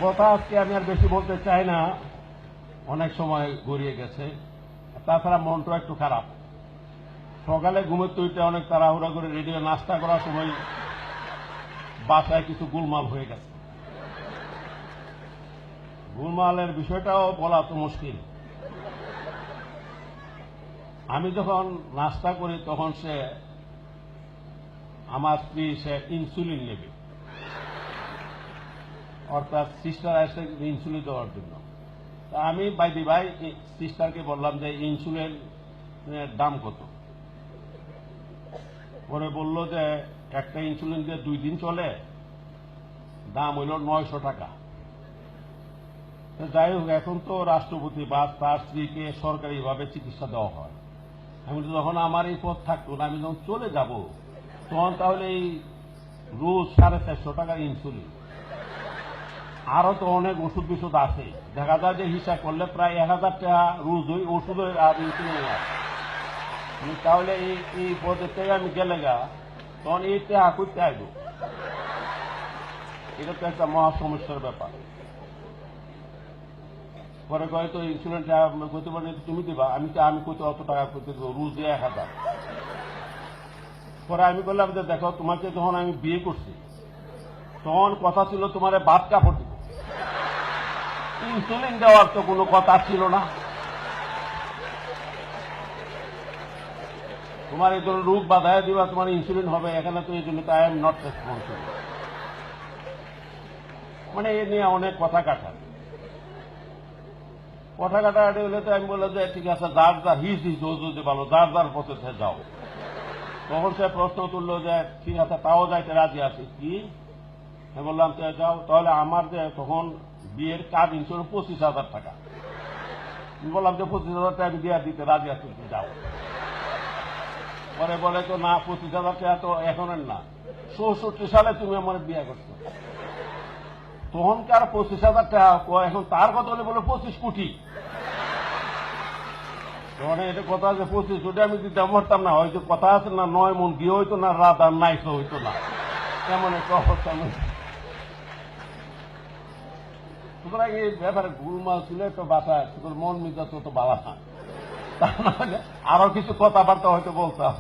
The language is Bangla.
কথা আজকে আমি আর বেশি বলতে চাই না, অনেক সময় গড়িয়ে গেছে। তাছাড়া মনটা একটু খারাপ। সকালে ঘুমের তুইতে অনেক তাড়াহুড়া করে রেডি হয়ে নাস্তা করার সময় বাসায় কিছু গোলমাল হয়ে গেছে। গোলমালের বিষয়টাও বলা তো মুশকিল। আমি যখন নাস্তা করি তখন আমার স্ত্রী সে ইনসুলিন নেবে, অর্থাৎ সিস্টার আসে ইনসুলিন দেওয়ার জন্য। তা আমি বাইদি ভাই সিস্টারকে বললাম যে ইনসুলিনের দাম কত। পরে বলল যে একটা ইনসুলিন দিয়ে 2 দিন চলে, দাম হইল 900 টাকা। যাই হোক, এখন তো রাষ্ট্রপতি বা তার স্ত্রীকে সরকারিভাবে চিকিৎসা দেওয়া হয়। আমি যখন আমার এই পথ থাকতো না, আমি যখন চলে যাব তখন তাহলে এই রোজ 450 টাকার ইনসুলিন, আরো তো অনেক ওষুধ বিষুধ আছে, দেখা যায় যে হিসাব করলে প্রায় 1000 টাকা রোজ ওই ওষুধের আর ইনসুলিন আছে। তাহলে এই পদের থেকে আমি গেলে তখন এই টাকা করতে আসবো। এটা তো একটা মহা সমস্যার ব্যাপার। পরে হয়তো ইন্স্যুরেন্সটা করতে পারি তুমি দিবা, আমি কত অত টাকা করতে দেবো, রোজ 1000। পরে আমি বললাম যে দেখো, তোমাকে যখন আমি বিয়ে করছি তখন কথা ছিল তোমার ভাত কাপড় দিব, ইনসুলিন দেওয়ার তো কোনো কথা ছিল না। তোমার এই ধরনের রোগ বাধায় দিবা, তোমার ইনসুলিন হবে, এখানে তো এই জন্য আই এম নট রেসপন্সিবল। মানে এ নিয়ে অনেক কথা কাটাকাটি হলে তো আমি বললাম যে ঠিক আছে, যার যার হিস যদি ভালো, যার যার পথে যাও। তখন সে প্রশ্ন তুললো যে ঠিক আছে, তাও যাইতে রাজি আছি। কি? আমি বললাম যাও তাহলে। আমার যে তখন বিয়ের কার্ড ইন্স্যুরেন্স 25,000 টাকা। আমি বললাম যে 25,000 টাকা আমি দিয়ে দিতে রাজি আছি, যাও। পরে বলে তো না, 25,000 টাকা তো এখনের না, 64 সালে তুমি আমার বিয়ে করছো। তখনকার 25,000 টাকা এখন তার কথা বলে 25 কোটি। তখন এটা কথা আছে 25 কোটি আমি দিতে পারতাম না। হয়তো কথা আছে না, 9 মন বিয়ে হইতো না, রাত আর নাইসও হইতো না, তেমন একটা অবস্থা নেই। সুতরাং এই ব্যাপারে গুলমাল ছিল একটা বাসায়, মন মিজাজ তো বালা না, আরো কিছু কথাবার্তা হয়তো বলতাম।